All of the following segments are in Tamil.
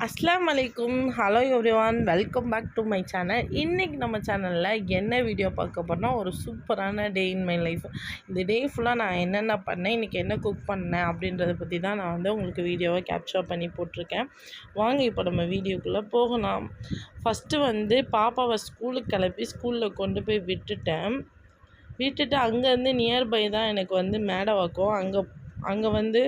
அஸ்ஸலாமு அலைக்கும். Hello everyone, welcome back to my channel. இன்றைக்கி நம்ம சேனலில் என்ன வீடியோ பார்க்க போகிறோம்னா, ஒரு சூப்பரான டே இன் மை லைஃப். இந்த டே ஃபுல்லாக நான் என்னென்ன பண்ணேன், இன்றைக்கி என்ன குக் பண்ணேன் அப்படின்றத பற்றி தான் நான் உங்களுக்கு வீடியோவை கேப்சர் பண்ணி போட்டிருக்கேன். வாங்க இப்போ நம்ம வீடியோக்குள்ளே போகலாம். ஃபஸ்ட்டு பாப்பாவை ஸ்கூலுக்கு கிளப்பி ஸ்கூலில் கொண்டு போய் விட்டுட்டு அங்கேருந்து நியர்பை தான் எனக்கு மேடவாக்கம். அங்கே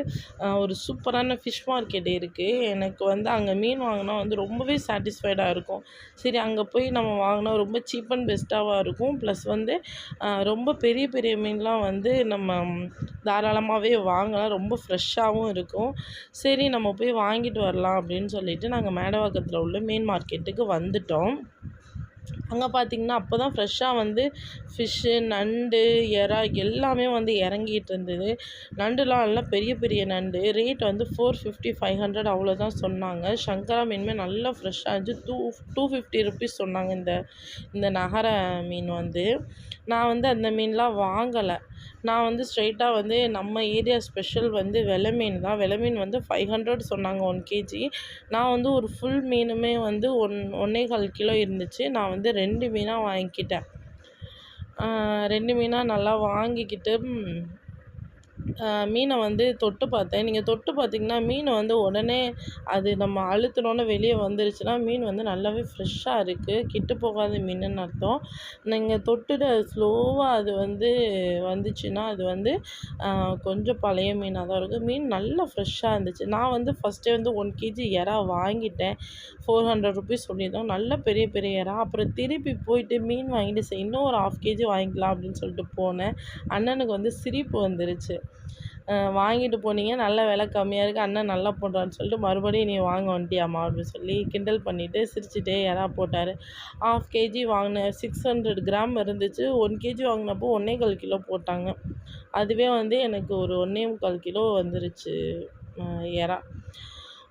ஒரு சூப்பரான ஃபிஷ் மார்க்கெட் இருக்குது. எனக்கு அங்கே மீன் வாங்கினா ரொம்பவே சாட்டிஸ்ஃபைடாக இருக்கும். சரி, அங்கே போய் நம்ம வாங்கினா ரொம்ப சீப் அண்ட் பெஸ்ட்டாக இருக்கும். ப்ளஸ் ரொம்ப பெரிய பெரிய மீன்லாம் நம்ம தாராளமாகவே வாங்கலாம். ரொம்ப ஃப்ரெஷ்ஷாகவும் இருக்கும். சரி, நம்ம போய் வாங்கிட்டு வரலாம் அப்படின்னு சொல்லிட்டு நாங்கள் மேடவாக்கத்தில் உள்ள மீன் மார்க்கெட்டுக்கு வந்துட்டோம். அங்கே பார்த்திங்கன்னா அப்போ தான் ஃப்ரெஷ்ஷாக ஃபிஷ்ஷு, நண்டு, எறா எல்லாமே இறங்கிட்டு இருந்தது. நண்டுலாம் நல்லா பெரிய பெரிய நண்டு. ரேட் 450 500 அவ்வளோதான் சொன்னாங்க. சங்கரா மீனுமே நல்லா ஃப்ரெஷ்ஷாக இருந்துச்சு. 250 ருபீஸ் சொன்னாங்க. இந்த நகர மீன் நான் அந்த மீன்லாம் வாங்கலை. நான் ஸ்ட்ரைட்டாக நம்ம ஏரியா ஸ்பெஷல் வெலை மீன் தான். வெலை மீன் 500 சொன்னாங்க 1 கேஜி. நான் ஒரு ஃபுல் மீனுமே 1.25 கிலோ இருந்துச்சு. நான் 2 மீனாக வாங்கிக்கிட்டேன். 2 மீனாக நல்லா வாங்கிக்கிட்டு மீனை தொட்டு பார்த்தேன். நீங்கள் தொட்டு பார்த்தீங்கன்னா மீன் உடனே அது நம்ம அழுத்தினோன்னே வெளியே வந்துருச்சுன்னா மீன் நல்லாவே ஃப்ரெஷ்ஷாக இருக்குது. கெட்டு போகாத மீனுன்னு அர்த்தம். நீங்கள் தொட்டுட்டு ஸ்லோவாக அது வந்துச்சுன்னா அது கொஞ்சம் பழைய மீனாக தான் இருக்கும். மீன் நல்லா ஃப்ரெஷ்ஷாக இருந்துச்சு. நான் ஃபஸ்ட்டே 1 கேஜி எறா வாங்கிட்டேன். 400 ருபீஸ் சொல்லியிருந்தோம். நல்ல பெரிய பெரிய எறா. அப்புறம் திருப்பி போயிட்டு மீன் வாங்கிட்டு சரி இன்னும் ஒரு 1/2 கேஜி வாங்கிக்கலாம் அப்படின்னு சொல்லிட்டு போனேன். அண்ணனுக்கு சிரிப்பு வந்துருச்சு. வாங்கிட்டு போனீங்க, நல்ல விலை கம்மியாக இருக்குது, அண்ணன் நல்லா போடுறான்னு சொல்லிட்டு மறுபடியும் நீ வாங்க வந்துட்டியாம்மா அப்படின்னு சொல்லி கிண்டல் பண்ணிவிட்டு சிரிச்சுட்டே எறா போட்டார். 1/2 கேஜி வாங்கினேன். 600 கிராம் இருந்துச்சு. 1 கேஜி வாங்கினப்போ 1.25 கிலோ போட்டாங்க. அதுவே எனக்கு ஒரு 1.25 கிலோ வந்துருச்சு எறா.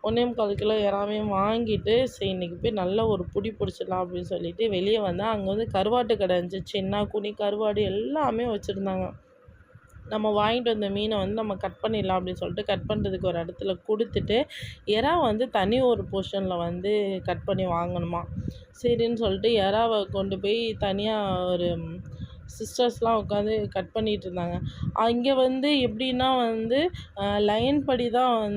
1.25 கிலோ எறாவையும் வாங்கிட்டு சரி இன்றைக்கி போய் நல்ல ஒரு புடி பிடிச்சிடலாம் அப்படின்னு சொல்லிட்டு வெளியே வந்தேன். அங்கே கருவாட்டு கடை இருந்துச்சு. சின்ன குனி கருவாடு எல்லாமே வச்சுருந்தாங்க. நம்ம வாங்கிட்டு வந்த மீனை நம்ம கட் பண்ணிடலாம் அப்படின்னு சொல்லிட்டு கட் பண்ணுறதுக்கு ஒரு இடத்துல கொடுத்துட்டு எறா தனி ஒரு போர்ஷனில் கட் பண்ணி வாங்கணுமா. சரின்னு சொல்லிட்டு எறாவை கொண்டு போய் தனியாக ஒரு சிஸ்டர்ஸ்லாம் உட்காந்து கட் பண்ணிகிட்டு இருந்தாங்க. இங்கே எப்படின்னா லைன் படி தான்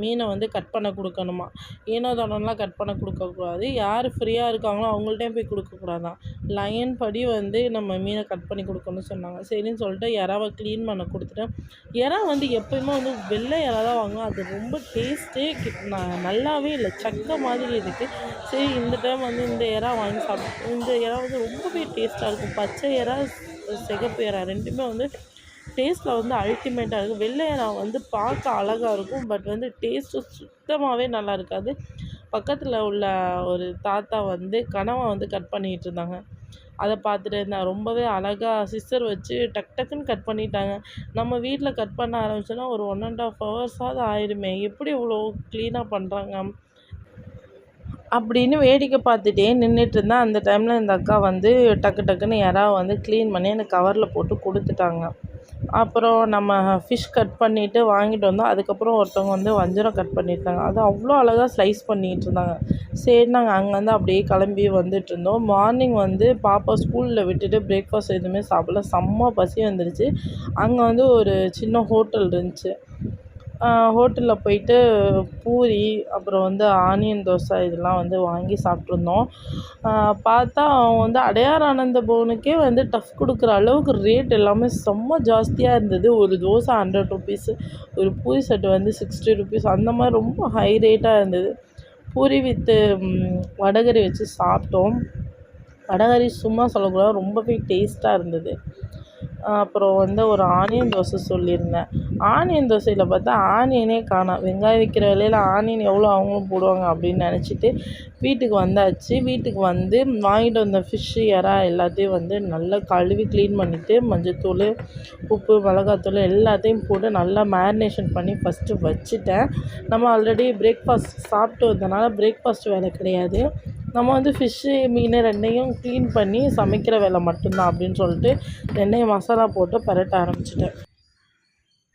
மீனை கட் பண்ண கொடுக்கணுமா. ஏனோ தானோலாம் கட் பண்ண கொடுக்கக்கூடாது. யார் ஃப்ரீயாக இருக்காங்களோ அவங்கள்ட்டையும் போய் கொடுக்கக்கூடாதான். லைன் படி நம்ம மீனை கட் பண்ணி கொடுக்கணும்னு சொன்னாங்க. சரின்னு சொல்லிட்டு எறாவை க்ளீன் பண்ண கொடுத்துட்டேன். எறா எப்போயுமே வெள்ளை எறா தான் வாங்குவேன். அது ரொம்ப டேஸ்ட்டே நல்லாவே இல்லை, சக்கை மாதிரி இருக்குது. சரி இந்த டைம் இந்த எறா வாங்கி சாப்பிட்டோம். இந்த எறா ரொம்பவே டேஸ்ட்டாக இருக்கும். பச்சை எறா, சிகப்பு எறா ரெண்டுமே டேஸ்ட்டில் அல்டிமேட்டாக இருக்கும். வெள்ளை எறா பார்க்க அழகாக இருக்கும். பட் டேஸ்ட்டு சுத்தமாகவே நல்லா இருக்காது. பக்கத்தில் உள்ள ஒரு தாத்தா கனவா கட் பண்ணிகிட்டு இருந்தாங்க. அதை பார்த்துட்டு இருந்தேன். ரொம்பவே அழகாக சிஸ்டர் வச்சு டக் டக்குன்னு கட் பண்ணிட்டாங்க. நம்ம வீட்டில் கட் பண்ண ஆரம்பிச்சோன்னா ஒரு 1.5 ஹவர்ஸாவது ஆயிடுமே. எப்படி இவ்வளோ க்ளீனாக பண்ணுறாங்க அப்படின்னு வேடிக்கை பார்த்துட்டே நின்றுட்டு இருந்தேன். அந்த டைமில் இந்த அக்கா டக்கு டக்குன்னு எறாவை க்ளீன் பண்ணி எனக்கு கவரில் போட்டு கொடுத்துட்டாங்க. அப்புறம் நம்ம ஃபிஷ் கட் பண்ணிவிட்டு வாங்கிட்டு வந்தோம். அதுக்கப்புறம் ஒருத்தவங்க வஞ்சரம் கட் பண்ணியிருந்தாங்க. அது அவ்வளோ அழகாக ஸ்லைஸ் பண்ணிகிட்டு இருந்தாங்க. சரி, நாங்கள் அங்கேருந்து அப்படியே கிளம்பி வந்துட்டுருந்தோம். மார்னிங் பாப்பா ஸ்கூலில் விட்டுட்டு பிரேக்ஃபாஸ்ட் எதுவுமே சாப்பிடல. செம்ம பசி வந்துருச்சு. அங்கே ஒரு சின்ன ஹோட்டல் இருந்துச்சு. ஹோட்டலில் போயிட்டு பூரி, அப்புறம் ஆனியன் தோசை இதெல்லாம் வாங்கி சாப்பிட்ருந்தோம். பார்த்தா அவங்க அடையார் ஆனந்த பவனுக்கே டஃப் கொடுக்குற அளவுக்கு ரேட் எல்லாமே செம்ம ஜாஸ்தியாக இருந்தது. ஒரு தோசை 100 ருபீஸு, ஒரு பூரி செட்டு 60 ருபீஸ், அந்த மாதிரி ரொம்ப ஹை ரேட்டாக இருந்தது. பூரி வித்து வடகறி வச்சு சாப்பிட்டோம். வடகறி சும்மா சொல்லக்கூடாது, ரொம்பவே டேஸ்ட்டாக இருந்தது. அப்புறம் ஒரு ஆனியன் தோசை சொல்லியிருந்தேன். ஆனியன் தோசையில் பார்த்தா ஆனியனே காணோம். வெங்காயம் விற்கிற விலையில் ஆனியன் எவ்வளோ அவங்களும் போடுவாங்க அப்படின்னு நினச்சிட்டு வீட்டுக்கு வந்தாச்சு. வீட்டுக்கு வாங்கிட்டு வந்த ஃபிஷ்ஷு, எறா எல்லாத்தையும் நல்லா கழுவி க்ளீன் பண்ணிவிட்டு மஞ்சத்தூள், உப்பு, மிளகாத்தூள் எல்லாத்தையும் போட்டு நல்லா மேரினேஷன் பண்ணி ஃபஸ்ட்டு வச்சுட்டேன். நம்ம ஆல்ரெடி பிரேக்ஃபாஸ்ட் சாப்பிட்டு வந்தனால பிரேக்ஃபாஸ்ட் வேலை கிடையாது. நம்ம ஃபிஷ்ஷு, மீன் ரெண்டையும் க்ளீன் பண்ணி சமைக்கிற வேலை மட்டும்தான் அப்படின்னு சொல்லிட்டு எண்ணெய் மசாலா போட்டு பரட்ட ஆரம்பிச்சிட்டேன்.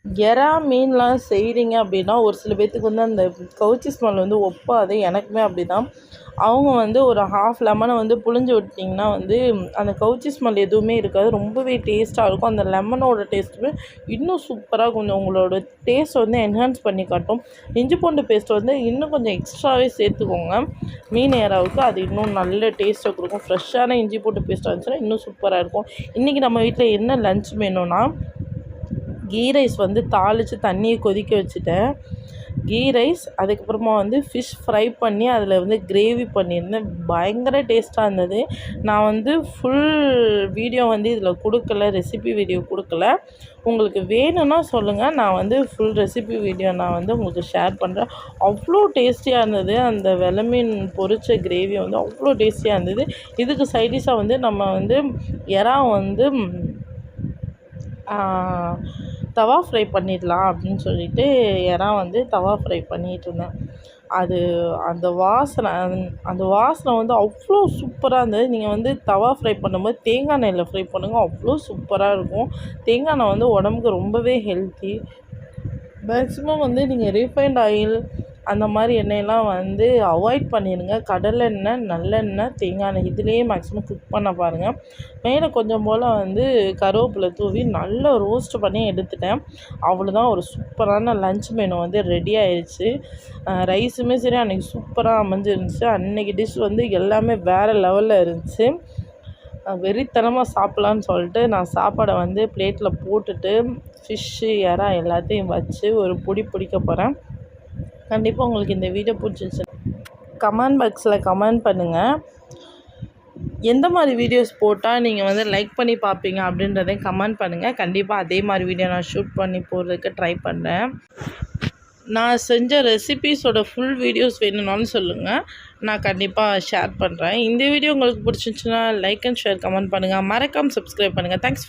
எறா மீன்லாம் செய்கிறீங்க அப்படின்னா ஒரு சில பேர்த்துக்கு வந்து அந்த கவுச்சி ஸ்மெல் வந்து ஒப்பாது. எனக்குமே அப்படி தான். அவங்க வந்து ஒரு ஹாஃப் லெமனை வந்து புழிஞ்சு விட்டிங்கன்னா வந்து அந்த கவுச்சி ஸ்மெல் எதுவுமே இருக்காது. ரொம்பவே டேஸ்ட்டாக இருக்கும். அந்த லெமனோட டேஸ்ட்டுமே இன்னும் சூப்பராக கொஞ்சம் உங்களோட டேஸ்ட் வந்து என்ஹான்ஸ் பண்ணி காட்டும். இஞ்சி பூண்டு பேஸ்ட் வந்து இன்னும் கொஞ்சம் எக்ஸ்ட்ராவே சேர்த்துக்கோங்க மீன் எறாவுக்கு. அது இன்னும் நல்ல டேஸ்ட்டை கொடுக்கும். ஃப்ரெஷ்ஷான இஞ்சி பூண்டு பேஸ்ட்டாக இருந்துச்சுன்னா இன்னும் சூப்பராக இருக்கும். இன்றைக்கி நம்ம வீட்டில் என்ன லன்ச் மெனுனா, கீ ரைஸ் வந்து தாளித்து தண்ணியை கொதிக்க வச்சுட்டேன். கீ ரைஸ், அதுக்கப்புறமா வந்து ஃபிஷ் ஃப்ரை பண்ணி அதில் வந்து கிரேவி பண்ணியிருந்தேன். பயங்கர டேஸ்ட்டாக இருந்தது. நான் வந்து ஃபுல் வீடியோ வந்து இதில் கொடுக்கல, ரெசிபி வீடியோ கொடுக்கல. உங்களுக்கு வேணும்னா சொல்லுங்கள், நான் வந்து ஃபுல் ரெசிபி வீடியோ நான் வந்து உங்களுக்கு ஷேர் பண்ணுறேன். அவ்வளோ டேஸ்டியாக இருந்தது. அந்த வெலை மீன் பொரிச்ச கிரேவி வந்து அவ்வளோ டேஸ்டியாக இருந்தது. இதுக்கு சைடிஷாக வந்து நம்ம வந்து எறா வந்து தவா ஃப்ரை பண்ணிடலாம் அப்படின்னு சொல்லிட்டு எறா வந்து தவா ஃப்ரை பண்ணிகிட்ருந்தேன். அது அந்த வாசனை வந்து அவ்வளோ சூப்பராக இருந்தது. நீங்கள் வந்து தவா ஃப்ரை பண்ணும்போது தேங்காய் எண்ணெயில் ஃப்ரை பண்ணுங்கள், அவ்வளோ சூப்பராக இருக்கும். தேங்காய் எண்ணெய் வந்து உடம்புக்கு ரொம்பவே ஹெல்த்தி. மேக்ஸிமம் வந்து நீங்கள் ரீஃபைண்ட் ஆயில் அந்த மாதிரி எண்ணெயெல்லாம் வந்து அவாய்ட் பண்ணிடுங்க. கடலெண்ணெய், நல்லெண்ணெய், தேங்காய் எண்ணெய் இதுலேயே மேக்ஸிமம் குக் பண்ண பாருங்கள். மேலே கொஞ்சம் போல் வந்து கருவேப்பிலை தூவி நல்லா ரோஸ்ட் பண்ணி எடுத்துட்டேன். அவ்வளோதான், ஒரு சூப்பரான லன்ச் மெனு வந்து ரெடி ஆயிடுச்சு. ரைஸுமே சரி அன்றைக்கி சூப்பராக அமைஞ்சிருந்துச்சு. அன்றைக்கி டிஷ் வந்து எல்லாமே வேறு லெவலில் இருந்துச்சு. வெறித்தனமாக சாப்பிட்லான்னு சொல்லிட்டு நான் சாப்பாடை வந்து பிளேட்டில் போட்டுட்டு ஃபிஷ்ஷு, எறா எல்லாத்தையும் வச்சு ஒரு பிடிக்க போகிறேன். கண்டிப்பாக உங்களுக்கு இந்த வீடியோ பிடிச்சிருச்சு. கமெண்ட் பாக்ஸில் கமெண்ட் பண்ணுங்கள். எந்த மாதிரி வீடியோஸ் போட்டால் நீங்கள் வந்து லைக் பண்ணி பார்ப்பீங்க அப்படின்றதையும் கமெண்ட் பண்ணுங்கள். கண்டிப்பாக அதே மாதிரி வீடியோ நான் ஷூட் பண்ணி போடுறதுக்கு ட்ரை பண்ணுறேன். நான் செஞ்ச ரெசிபீஸோட ஃபுல் வீடியோஸ் வேணும்னாலும் சொல்லுங்கள், நான் கண்டிப்பாக ஷேர் பண்ணுறேன். இந்த வீடியோ உங்களுக்கு பிடிச்சிருந்துச்சுன்னா லைக் அண்ட் ஷேர் கமெண்ட் பண்ணுங்கள். மறக்காமல் சப்ஸ்கிரைப் பண்ணுங்கள். தேங்க்ஸ்.